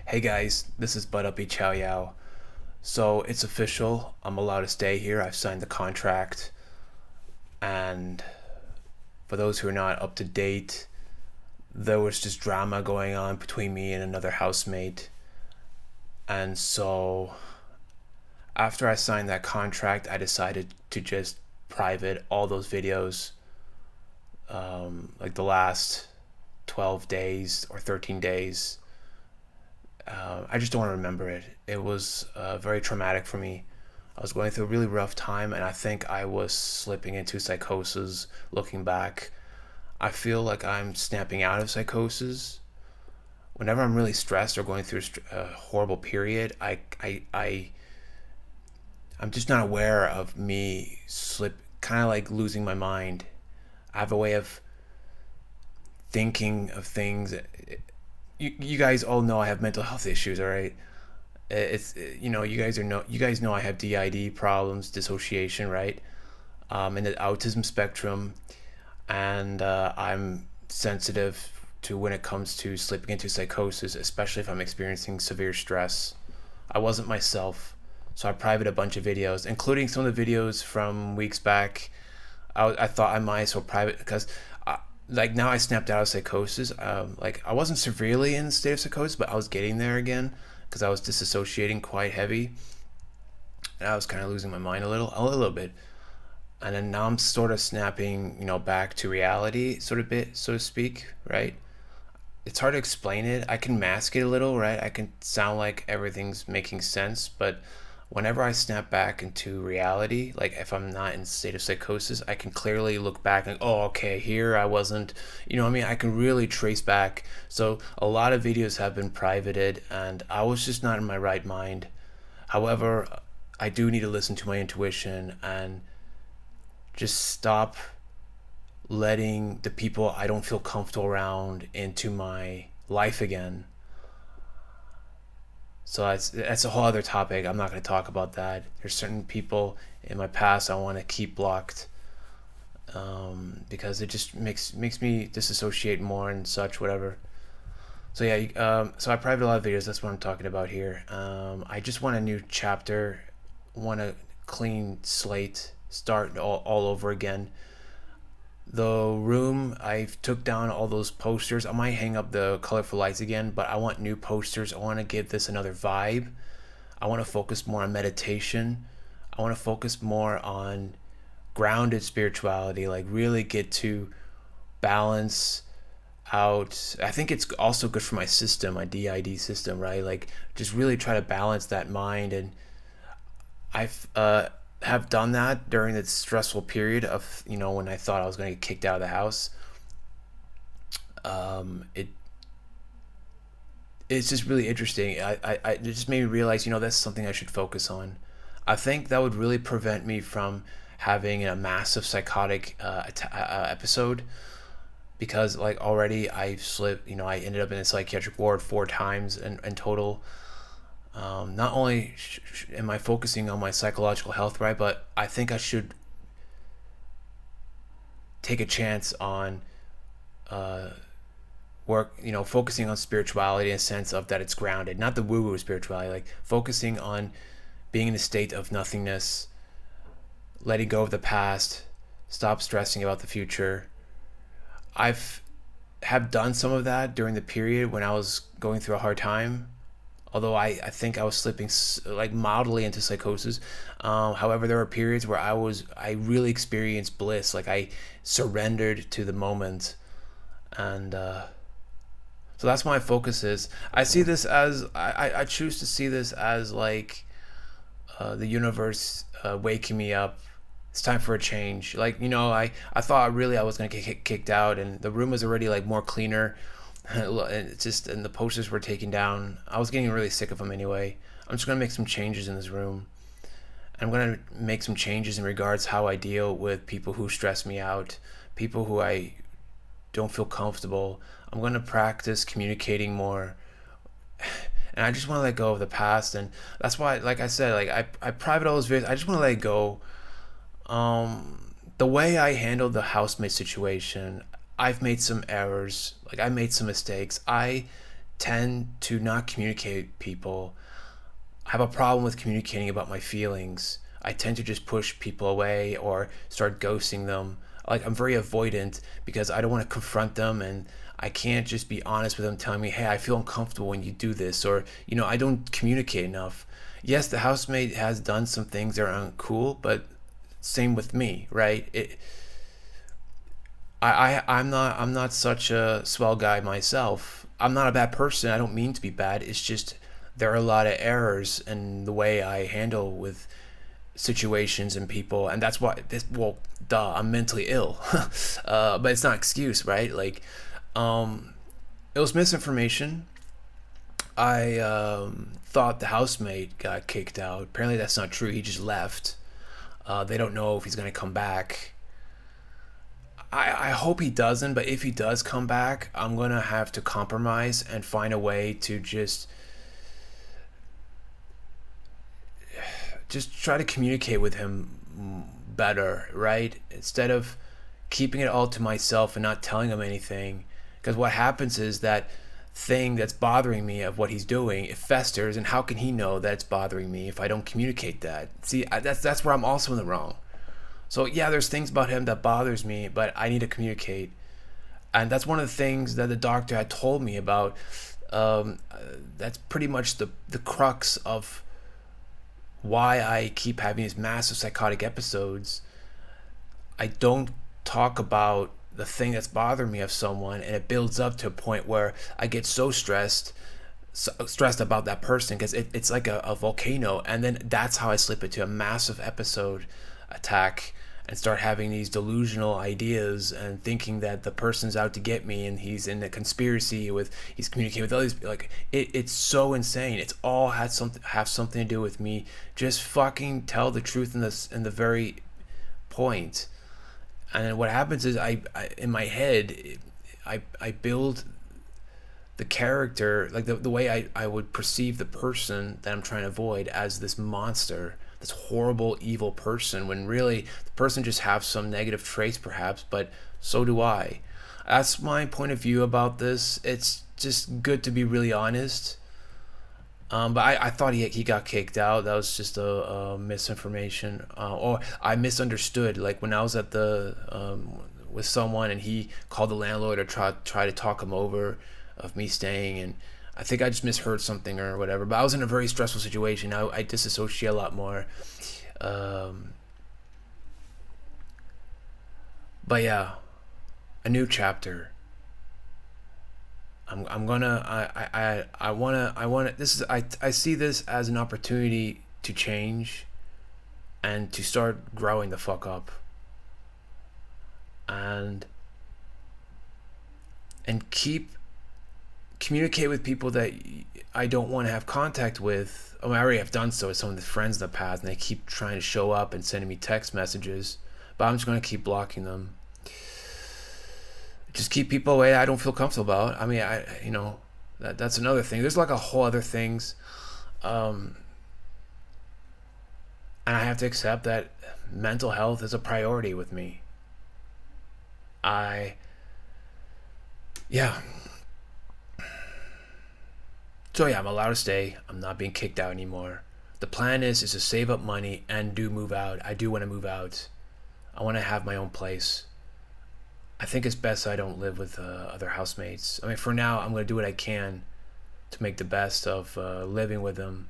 Hey guys, this is Bud Uppy Chow Yao. So it's official. I'm allowed to stay here. I've signed the contract. And for those who are not up to date, there was just drama going on between me and another housemate. And so after I signed that contract, I decided to just private all those videos, like the last 12 days or 13 days. I just don't want to remember it. It was very traumatic for me. I was going through a really rough time, and I think I was slipping into psychosis looking back. I feel like I'm snapping out of psychosis. Whenever I'm really stressed or going through a horrible period, I'm just not aware of me kind of like losing my mind. I have a way of thinking of things. You guys all know I have mental health issues, all right? It's you guys know I have DID problems, dissociation, right? In the autism spectrum, and I'm sensitive to when it comes to slipping into psychosis, especially if I'm experiencing severe stress. I wasn't myself, so I private a bunch of videos, including some of the videos from weeks back. I thought I might as well private because like now I snapped out of psychosis. Like I wasn't severely in a state of psychosis, but I was getting there again because I was disassociating quite heavy, and I was kind of losing my mind a little bit. And then now I'm sort of snapping, back to reality, sort of bit, so to speak, right? It's hard to explain it. I can mask it a little, right? I can sound like everything's making sense, but whenever I snap back into reality, like if I'm not in a state of psychosis, I can clearly look back and, oh, okay, here I wasn't, what I mean? I can really trace back. So a lot of videos have been privated, and I was just not in my right mind. However, I do need to listen to my intuition and just stop letting the people I don't feel comfortable around into my life again. So that's a whole other topic. I'm not going to talk about that. There's certain people in my past I want to keep blocked, because it just makes me disassociate more and such, whatever. So yeah, so I private a lot of videos. That's what I'm talking about here. I just want a new chapter, want a clean slate, start all over again. The room, I took down all those posters. I might hang up the colorful lights again, but I want new posters. I want to give this another vibe. I want to focus more on meditation. I want to focus more on grounded spirituality, like really get to balance out. I think it's also good for my system, my DID system, right? Like just really try to balance that mind. And I've have done that during the stressful period of, when I thought I was going to get kicked out of the house. It it's just really interesting. It just made me realize, that's something I should focus on. I think that would really prevent me from having a massive psychotic episode, because like already I've slipped. I ended up in a psychiatric ward 4 times in total. Not only am I focusing on my psychological health, right, but I think I should take a chance on uh, work, focusing on spirituality in a sense of that it's grounded, not the woo woo spirituality, like focusing on being in a state of nothingness, letting go of the past, stop stressing about the future. I've have done some of that during the period when I was going through a hard time, although I think I was slipping like mildly into psychosis. However, there were periods where I really experienced bliss, like I surrendered to the moment. And so that's my focus is. I see this as I choose to see this as like the universe waking me up. It's time for a change. Like, I thought really I was gonna get kicked out, and the room was already like more cleaner. And it's just, and the posters were taken down. I was getting really sick of them anyway. I'm just gonna make some changes in this room. I'm gonna make some changes in regards how I deal with people who stress me out, people who I don't feel comfortable. I'm going to practice communicating more. And I just want to let go of the past. And that's why, like I said, like I private all those videos. I just want to let go. The way I handled the housemate situation, I've made some errors. Like I made some mistakes. I tend to not communicate with people. I have a problem with communicating about my feelings. I tend to just push people away or start ghosting them. Like, I'm very avoidant because I don't want to confront them, and I can't just be honest with them telling me, hey, I feel uncomfortable when you do this, or, I don't communicate enough. Yes, the housemate has done some things that are uncool, but same with me, right? I'm not such a swell guy myself. I'm not a bad person. I don't mean to be bad. It's just there are a lot of errors in the way I handle with situations and people, and that's why this. Well, duh, I'm mentally ill, but it's not an excuse, right? Like, it was misinformation. I thought the housemate got kicked out. Apparently, that's not true. He just left. They don't know if he's gonna come back. I hope he doesn't, but if he does come back, I'm gonna have to compromise and find a way to just try to communicate with him better, right? Instead of keeping it all to myself and not telling him anything. Because what happens is that thing that's bothering me of what he's doing, it festers, and how can he know that it's bothering me if I don't communicate that? See, that's where I'm also in the wrong. So yeah, there's things about him that bothers me, but I need to communicate. And that's one of the things that the doctor had told me about. That's pretty much the crux of why I keep having these massive psychotic episodes. I don't talk about the thing that's bothering me of someone, and it builds up to a point where I get stressed about that person because it's like a volcano, and then that's how I slip into a massive episode attack and start having these delusional ideas and thinking that the person's out to get me and he's in a conspiracy with he's communicating with others. Like, it's so insane. It's all have something to do with me. Just fucking tell the truth in the very point. And then what happens is I in my head I build the character, like the way I would perceive the person that I'm trying to avoid as this monster, this horrible, evil person, when really the person just has some negative traits perhaps, but so do I. That's my point of view about this. It's just good to be really honest. But I thought he got kicked out. That was just a misinformation. Or I misunderstood. Like when I was at the with someone and he called the landlord to try to talk him over of me staying, and I think I just misheard something or whatever. But I was in a very stressful situation. I disassociate a lot more. But yeah, a new chapter. I'm gonna I wanna this is I see this as an opportunity to change and to start growing the fuck up and communicate with people that I don't want to have contact with. I already have done so with some of the friends in the past, and they keep trying to show up and sending me text messages, but I'm just gonna keep blocking them. Just keep people away I don't feel comfortable about. I mean, that's another thing. There's like a whole other things, and I have to accept that mental health is a priority with me. I yeah. So yeah, I'm allowed to stay. I'm not being kicked out anymore. The plan is to save up money and do move out. I do want to move out. I want to have my own place. I think it's best I don't live with other housemates. I mean, for now, I'm going to do what I can to make the best of living with them.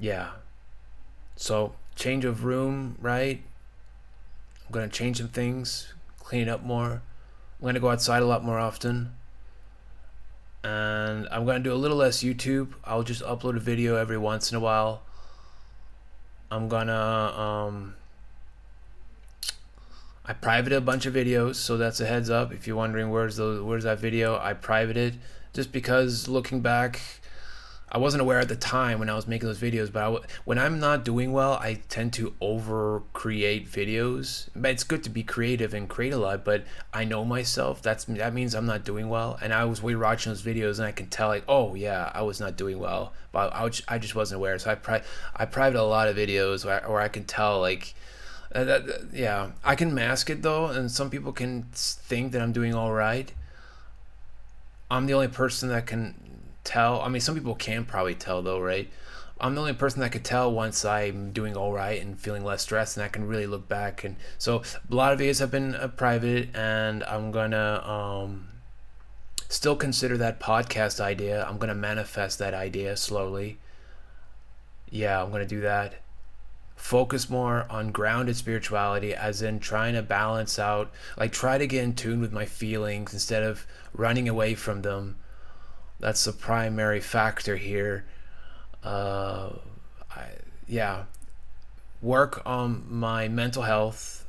Yeah. So, change of room, right? I'm going to change some things, clean it up more. I'm going to go outside a lot more often. And I'm going to do a little less YouTube. I'll just upload a video every once in a while. I'm going to... I privated a bunch of videos, so that's a heads up. If you're wondering where's that video, I privated just because looking back, I wasn't aware at the time when I was making those videos. But when I'm not doing well, I tend to over create videos. But it's good to be creative and create a lot. But I know myself. That means I'm not doing well. And I was watching those videos, and I can tell like, oh yeah, I was not doing well. But I just wasn't aware. So I privated a lot of videos where I can tell like. Yeah, I can mask it though, and some people can think that I'm doing all right. I'm the only person that can tell. I mean, some people can probably tell though, right? I'm the only person that could tell once I'm doing all right and feeling less stressed, and I can really look back. And so a lot of videos have been private, and I'm gonna still consider that podcast idea. I'm gonna manifest that idea slowly. Yeah, I'm gonna do that. Focus more on grounded spirituality, as in trying to balance out, like try to get in tune with my feelings instead of running away from them. That's the primary factor here. uh I, yeah, work on my mental health,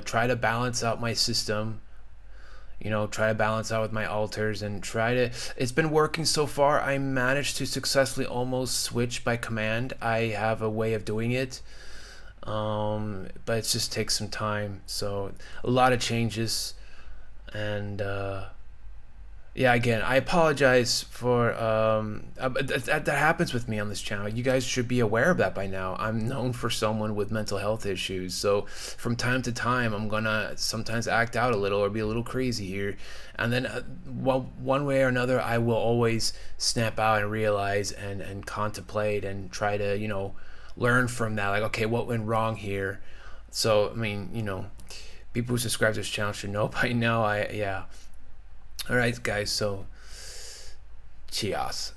try to balance out my system, try to balance out with my alters, and try to, it's been working so far. I managed to successfully almost switch by command. I have a way of doing it, but it just takes some time. So a lot of changes, and yeah, again, I apologize for that happens with me on this channel. You guys should be aware of that by now. I'm known for someone with mental health issues, so from time to time I'm gonna sometimes act out a little or be a little crazy here, and then one way or another I will always snap out and realize and contemplate and try to learn from that, like, okay, what went wrong here. So I mean, people who subscribe to this channel should know by now. Yeah. All right, guys. So, cheers.